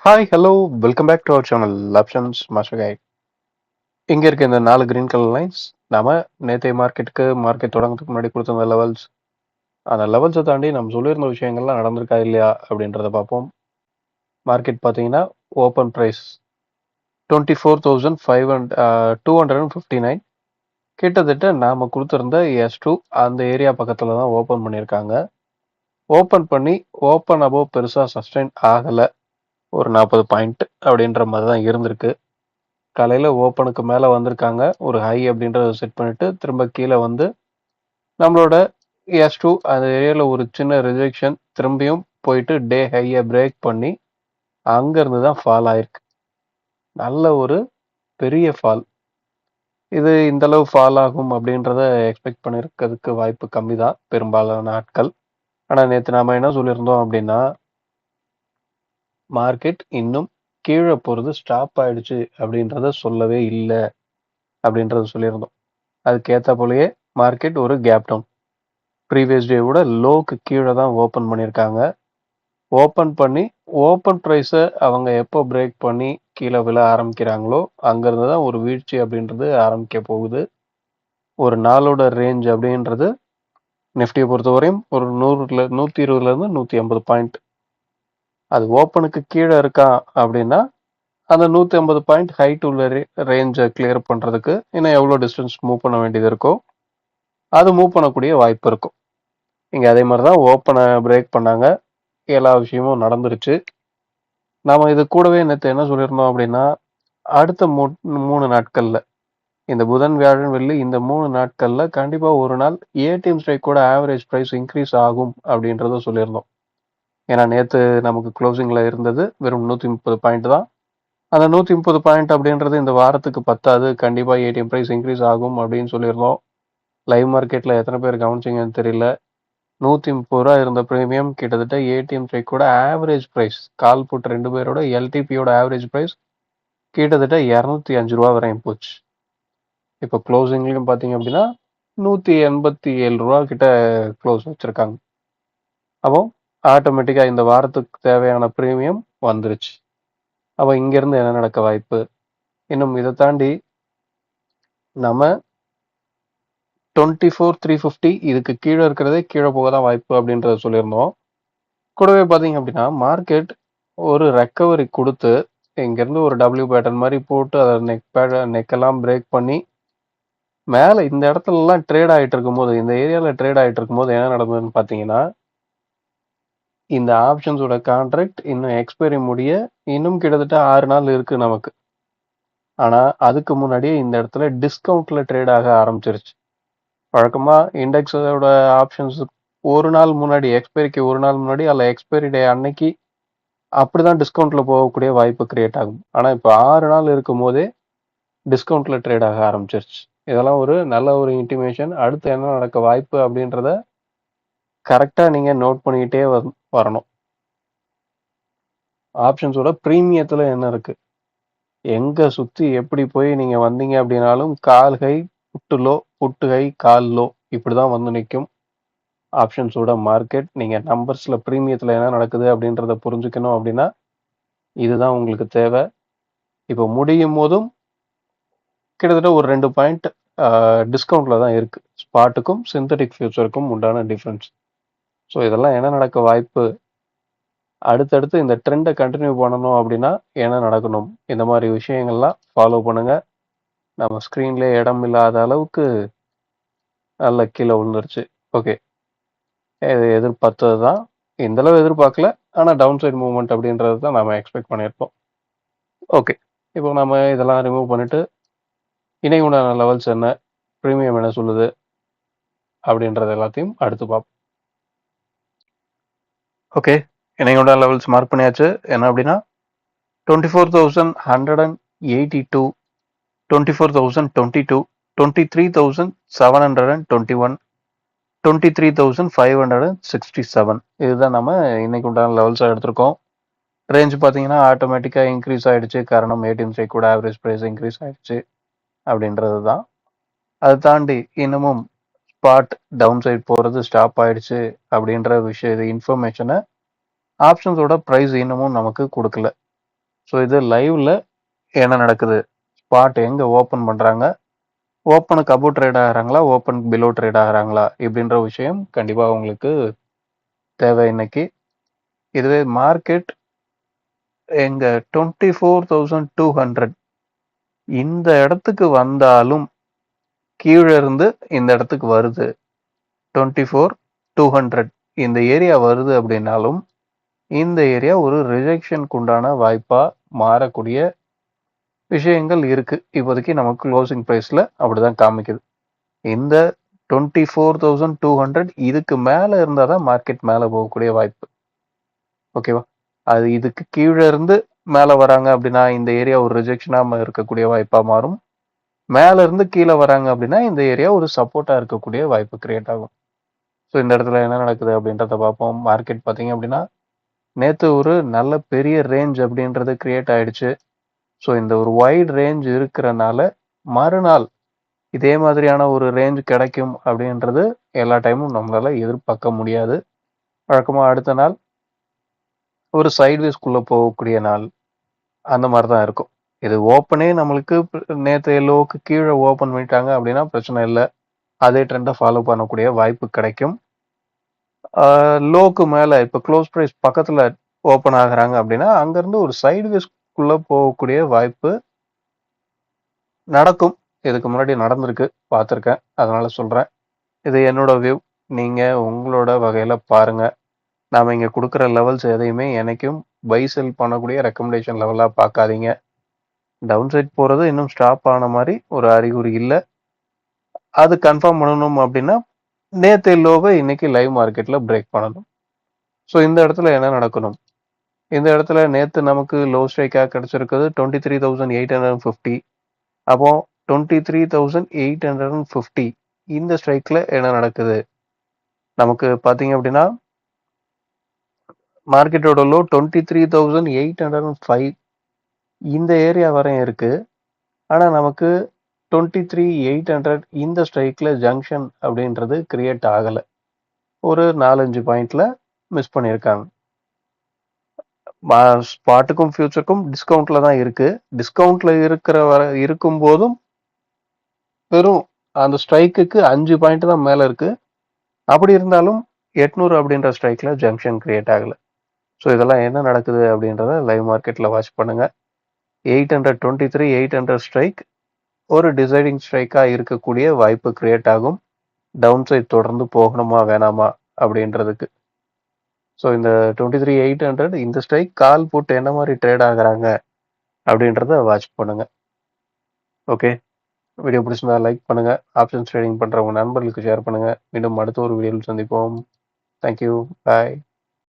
Hi, hello, welcome back to our channel options master guide. இங்க இருக்க இந்த 4 green colour lines நாம நேத்தைய market தொடங்கறதுக்கு முன்னாடி கொடுத்திருந்த லெவல்ஸ். அந்த லெவல்ஸை தாண்டி நம்ம சொல்லியிருந்த விஷயங்கள்லாம் நடந்திருக்கா இல்லையா அப்படின்றத பார்ப்போம். மார்க்கெட் பார்த்தீங்கன்னா ஓப்பன் ப்ரைஸ் 24,259 கிட்டத்தட்ட நாம கொடுத்திருந்த S2 அந்த ஏரியா பக்கத்துல தான் ஓப்பன் பண்ணியிருக்காங்க. ஓப்பன் பண்ணி ஓப்பன் அபோவ் பெருசா சஸ்டைன் ஆகல. ஒரு 40 பாயிண்ட் அப்படின்ற மாதிரி தான் இருந்திருக்கு. காலையில் ஓப்பனுக்கு மேலே வந்திருக்காங்க. ஒரு ஹை அப்படின்றத செட் பண்ணிட்டு திரும்ப கீழே வந்து நம்மளோட S2 அந்த ஏரியாவில் ஒரு சின்ன ரிஜெக்ஷன் திரும்பியும் போயிட்டு டே ஹையை பிரேக் பண்ணி அங்கேருந்து தான் ஃபால் ஆயிருக்கு. நல்ல ஒரு பெரிய ஃபால். இது இந்த அளவு ஃபால் ஆகும் அப்படின்றத எக்ஸ்பெக்ட் பண்ணியிருக்கிறதுக்கு வாய்ப்பு கம்மி தான் பெரும்பாலான நாட்கள். ஆனால் நேற்று நாம என்ன சொல்லியிருந்தோம் அப்படின்னா மார்க்கெட் இன்னும் கீழே போகிறது ஸ்டாப் ஆயிடுச்சு அப்படின்றத சொல்லவே இல்லை அப்படின்றத சொல்லியிருந்தோம். அதுக்கேற்ற போலயே மார்க்கெட் ஒரு கேப் டவுன் ப்ரீவியஸ் டேவோட லோக்கு கீழே தான் ஓப்பன் பண்ணியிருக்காங்க. ஓப்பன் பண்ணி ஓப்பன் ப்ரைஸை அவங்க எப்போ பிரேக் பண்ணி கீழே விழ ஆரம்பிக்கிறாங்களோ அங்கேருந்து தான் ஒரு வீழ்ச்சி அப்படின்றது ஆரம்பிக்க போகுது. ஒரு நாளோட ரேஞ்ச் அப்படின்றது நிஃப்டியை பொறுத்தவரையும் ஒரு 120லேருந்து 150 பாயிண்ட். அது ஓப்பனுக்கு கீழே இருக்கா அப்படின்னா அந்த 150 பாயிண்ட் ஹைட் உள்ள ரேஞ்சை கிளியர் பண்ணுறதுக்கு இன்னும் எவ்வளோ டிஸ்டன்ஸ் மூவ் பண்ண வேண்டியது இருக்கோ அது மூவ் பண்ணக்கூடிய வாய்ப்பு இருக்கும். இங்கே அதே மாதிரி தான் ஓப்பனை பிரேக் பண்ணாங்க. எல்லா விஷயமும் நடந்துருச்சு. நாம இது கூடவே நேற்று என்ன சொல்லியிருந்தோம் அப்படின்னா அடுத்த 3 நாட்கள்ல இந்த புதன் வியாழன் வெள்ளி இந்த 3 நாட்கள்ல கண்டிப்பா ஒரு நாள் ஏடிஎம் ஸ்ட்ரைக் கூட ஆவரேஜ் ப்ரைஸ் இன்க்ரீஸ் ஆகும் அப்படின்றத சொல்லியிருந்தோம். ஏன்னா நேற்று நமக்கு க்ளோசிங்ல இருந்தது வெறும் 130 பாயிண்ட் தான். அந்த 130 பாயிண்ட் அப்படின்றது இந்த வாரத்துக்கு பத்தாது. கண்டிப்பா ஏடிஎம் ப்ரைஸ் இன்க்ரீஸ் ஆகும் அப்படின்னு சொல்லியிருந்தோம். லைவ் மார்க்கெட்ல எத்தனை பேர் கவனிச்சிங்கன்னு தெரியல. 130 இருந்த ப்ரீமியம் கிட்டத்தட்ட ஏடிஎம் ஸ்ட்ரைக் கூட ஆவரேஜ் ப்ரைஸ் கால் புட் 2 பேரோட எல்டிபியோட ஆவரேஜ் ப்ரைஸ் கிட்டத்தட்ட 205 வரையும் போச்சு. இப்போ க்ளோசிங்லையும் பார்த்தீங்க அப்படின்னா 187 கிட்ட க்ளோஸ் வச்சிருக்காங்க. அப்போ ஆட்டோமேட்டிக்காக இந்த வாரத்துக்கு தேவையான ப்ரீமியம் வந்துருச்சு. அப்போ இங்கேருந்து என்ன நடக்க வாய்ப்பு? இன்னும் இதை தாண்டி நம்ம 24,350 இதுக்கு கீழே இருக்கிறதே கீழே போக தான் வாய்ப்பு அப்படின்றத சொல்லியிருந்தோம். கூடவே பார்த்தீங்க அப்படின்னா மார்க்கெட் ஒரு ரெக்கவரி கொடுத்து இங்கேருந்து ஒரு டபிள்யூ பேட்டர்ன் மாதிரி போட்டு அதை நெக்கெல்லாம் பிரேக் பண்ணி மேலே இந்த இடத்துலலாம் ட்ரேட் ஆகிட்டு இருக்கும்போது இந்த ஏரியாவில் ட்ரேட் ஆகிட்டு இருக்கும்போது என்ன நடந்ததுன்னு பார்த்தீங்கன்னா இந்த ஆப்ஷன்ஸோட கான்ட்ராக்ட் இன்னும் எக்ஸ்பைரி முடிய இன்னும் கிட்டத்தட்ட 6 நாள் இருக்கு நமக்கு. ஆனால் அதுக்கு முன்னாடியே இந்த இடத்துல டிஸ்கவுண்ட்ல ட்ரேட் ஆக ஆரம்பிச்சிருச்சு. வழக்கமாக இண்டெக்ஸோட ஆப்ஷன்ஸ் ஒரு நாள் முன்னாடி எக்ஸ்பைரிக்கு ஒரு நாள் முன்னாடி அல்ல எக்ஸ்பைரி டே அன்னைக்கு அப்படிதான் டிஸ்கவுண்ட்ல போகக்கூடிய வாய்ப்பு கிரியேட் ஆகும். ஆனால் இப்போ 6 நாள் இருக்கும் போதே டிஸ்கவுண்ட்ல ட்ரேட் ஆக ஆரம்பிச்சிருச்சு. இதெல்லாம் ஒரு நல்ல ஒரு இன்டிமேஷன். அடுத்து என்ன நடக்க வாய்ப்பு அப்படின்றத கரெக்டாக நீங்கள் நோட் பண்ணிக்கிட்டே வரணும். ஆப்ஷன்ஸோட ப்ரீமியத்தில் என்ன இருக்கு, எங்கே சுற்றி எப்படி போய் நீங்கள் வந்தீங்க அப்படின்னாலும் கால் ஹை புட்டு லோ, புட்டு ஹை கால் லோ, இப்படி தான் வந்து நிற்கும் ஆப்ஷன்ஸோட மார்க்கெட். நீங்கள் நம்பர்ஸில் ப்ரீமியத்தில் என்ன நடக்குது அப்படின்றத புரிஞ்சுக்கணும் அப்படின்னா இதுதான் உங்களுக்கு தேவை. இப்போ முடியும் போதும் கிட்டத்தட்ட ஒரு 2 பாயிண்ட் டிஸ்கவுண்ட்ல தான் இருக்கு. ஸ்பாட்டுக்கும் சிந்தட்டிக் ஃபியூச்சருக்கும் உண்டான டிஃப்ரென்ஸ். ஸோ இதெல்லாம் என்ன நடக்க வாய்ப்பு, அடுத்தடுத்து இந்த ட்ரெண்டை கண்டினியூ பண்ணணும் அப்படின்னா என்ன நடக்கணும், இந்த மாதிரி விஷயங்கள்லாம் ஃபாலோ பண்ணுங்க. நம்ம ஸ்க்ரீன்லேயே இடம் இல்லாத அளவுக்கு நல்ல கீழே விழுந்துருச்சு. ஓகே, இது எதிர்பார்த்தது தான். இந்த அளவு எதிர்பார்க்கல, ஆனால் டவுன் சைட் மூவ்மெண்ட் அப்படின்றது தான் நம்ம எக்ஸ்பெக்ட் பண்ணியிருப்போம். ஓகே, இப்போ நம்ம இதெல்லாம் ரிமூவ் பண்ணிட்டு இணை உண்டான லெவல்ஸ் என்ன, ப்ரீமியம் என்ன சொல்லுது அப்படின்றது எல்லாத்தையும் அடுத்து பார்ப்போம். ஓகே, இணை உண்டான லெவல்ஸ் மார்க் பண்ணியாச்சு. என்ன அப்படின்னா 24,182, 24,022, 23,721, 23,567 இதுதான் நம்ம இன்னைக்கு உண்டான லெவல்ஸாக எடுத்திருக்கோம். ரேஞ்ச் பார்த்தீங்கன்னா ஆட்டோமேட்டிக்காக இன்க்ரீஸ் ஆகிடுச்சு. காரணம் ஏடிஎம் ஸ்ட்ரைக் கூட ஆவரேஜ் ப்ரைஸ் இன்க்ரீஸ் ஆகிடுச்சு அப்படின்றது தான். அதை தாண்டி இன்னமும் ஸ்பாட் டவுன் சைட் போகிறது ஸ்டாப் ஆகிடுச்சு அப்படின்ற விஷயம் இன்ஃபர்மேஷனை ஆப்ஷன்ஸோட ப்ரைஸ் இன்னமும் நமக்கு கொடுக்கல. ஸோ இது லைவ்ல என்ன நடக்குது, ஸ்பாட் எங்க ஓப்பன் பண்றாங்க, ஓப்பனுக்கு அபோவ் ட்ரேட் ஆகுறாங்களா, ஓப்பனுக்கு பிலோ ட்ரேட் ஆகுறாங்களா இப்படின்ற விஷயம் கண்டிப்பா உங்களுக்கு தேவை இன்னைக்கு. இதுவே மார்க்கெட் எங்க 24,200 இந்த இடத்துக்கு வந்தாலும் கீழே இருந்து இந்த இடத்துக்கு வருது, 24,200 இந்த ஏரியா வருது அப்படின்னாலும் இந்த ஏரியா ஒரு ரிஜெக்ஷனுக்கு உண்டான வாய்ப்பா மாறக்கூடிய விஷயங்கள் இருக்கு. இப்போதைக்கு நமக்கு க்ளோசிங் ப்ரைஸ்ல அப்படிதான் காமிக்குது. இந்த 24,200 இதுக்கு மேல இருந்தா தான் மார்க்கெட் மேல போகக்கூடிய வாய்ப்பு. ஓகேவா? அது இதுக்கு கீழே இருந்து மேல வராங்க அப்படின்னா இந்த ஏரியா ஒரு ரிஜெக்ஷனா இருக்கக்கூடிய வாய்ப்பா மாறும். மேல இருந்து கீழே வராங்க அப்படின்னா இந்த ஏரியா ஒரு சப்போர்ட்டா இருக்கக்கூடிய வாய்ப்பு கிரியேட் ஆகும். ஸோ இந்த இடத்துல என்ன நடக்குது அப்படின்றத பார்ப்போம். மார்க்கெட் பார்த்தீங்க அப்படின்னா நேத்து ஒரு நல்ல பெரிய ரேஞ்ச் அப்படின்றது கிரியேட் ஆயிடுச்சு. ஸோ இந்த ஒரு வைட் ரேஞ்ச் இருக்கிறனால மறுநாள் இதே மாதிரியான ஒரு ரேஞ்ச் கிடைக்கும் அப்படின்றது எல்லா டைமும் நம்மளால எதிர்பார்க்க முடியாது. வழக்கமா அடுத்த நாள் ஒரு சைட்வேஸ்குள்ள போகக்கூடிய நாள் அந்த மாதிரி தான் இருக்கும். இது ஓப்பனே நம்மளுக்கு நேற்று லோக்கு கீழே ஓப்பன் பண்ணிட்டாங்க அப்படின்னா பிரச்சனை இல்லை. அதே ட்ரெண்டை ஃபாலோ பண்ணக்கூடிய வாய்ப்பு கிடைக்கும். லோக்கு மேலே இப்போ க்ளோஸ் ப்ரைஸ் பக்கத்தில் ஓப்பன் ஆகுறாங்க அப்படின்னா அங்கேருந்து ஒரு சைட்வேஸ்குள்ள போகக்கூடிய வாய்ப்பு நடக்கும். இதுக்கு முன்னாடி நடந்திருக்கு, பார்த்துருக்கேன். அதனால சொல்கிறேன். இது என்னோட வியூ. நீங்கள் உங்களோட வகையில் பாருங்க. நாம் இங்கே கொடுக்குற லெவல்ஸ் எதையுமே என்னைக்கும் பை செல் பண்ணக்கூடிய ரெக்கமெண்டேஷன் லெவலாக பார்க்காதீங்க. டவுன் சைட் போகிறது இன்னும் ஸ்டாப் ஆன மாதிரி ஒரு அறிகுறி இல்லை. அது கன்ஃபார்ம் பண்ணணும் அப்படின்னா நேற்று லோவை இன்னைக்கு லைவ் மார்க்கெட்டில் பிரேக் பண்ணணும். ஸோ இந்த இடத்துல என்ன நடக்கணும், இந்த இடத்துல நேற்று நமக்கு லோ ஸ்ட்ரைக்காக கிடச்சிருக்குது 23,850. அப்போ 23,850 இந்த ஸ்ட்ரைக்கில் என்ன நடக்குது, நமக்கு பார்த்தீங்க அப்படின்னா மார்க்கெட்டோட லோ 23,805 இந்த ஏரியா வரையும் இருக்கு. ஆனால் நமக்கு 23,800 இந்த ஸ்ட்ரைக்கில் ஜங்ஷன் அப்படின்றது கிரியேட் ஆகலை. ஒரு 4-5 பாயிண்ட்ல மிஸ் பண்ணியிருக்காங்க. ஸ்பாட்டுக்கும் ஃபியூச்சருக்கும் டிஸ்கவுண்ட்ல தான் இருக்கு. டிஸ்கவுண்ட்ல இருக்கும் போதும் வெறும் அந்த ஸ்ட்ரைக்குக்கு 5 பாயிண்ட் தான் மேல இருக்கு. அப்படி இருந்தாலும் 800 அப்படின்ற ஸ்ட்ரைக்ல ஜங்ஷன் கிரியேட் ஆகல. ஸோ இதெல்லாம் என்ன நடக்குது அப்படின்றத லைவ் மார்க்கெட்ல வாட்ச் பண்ணுங்க. 800 ஸ்ட்ரைக் ஒரு டிசைடிங் ஸ்ட்ரைக்கா இருக்கக்கூடிய வாய்ப்பு கிரியேட் ஆகும். டவுன் சைட் தொடர்ந்து போகணுமா வேணாமா அப்படின்றதுக்கு. ஸோ இந்த 23,800 இந்த ஸ்ட்ரைக் கால் போட்டு என்ன மாதிரி ட்ரேட் ஆகுறாங்க அப்படின்றத வாட்ச் பண்ணுங்க. ஓகே, வீடியோ பிடிச்சிருந்தா லைக் பண்ணுங்க. ஆப்ஷன்ஸ் ட்ரேடிங் பண்றவங்க நண்பர்களுக்கு ஷேர் பண்ணுங்க. மீண்டும் அடுத்த ஒரு வீடியோவில் சந்திப்போம். தேங்க்யூ, பாய்.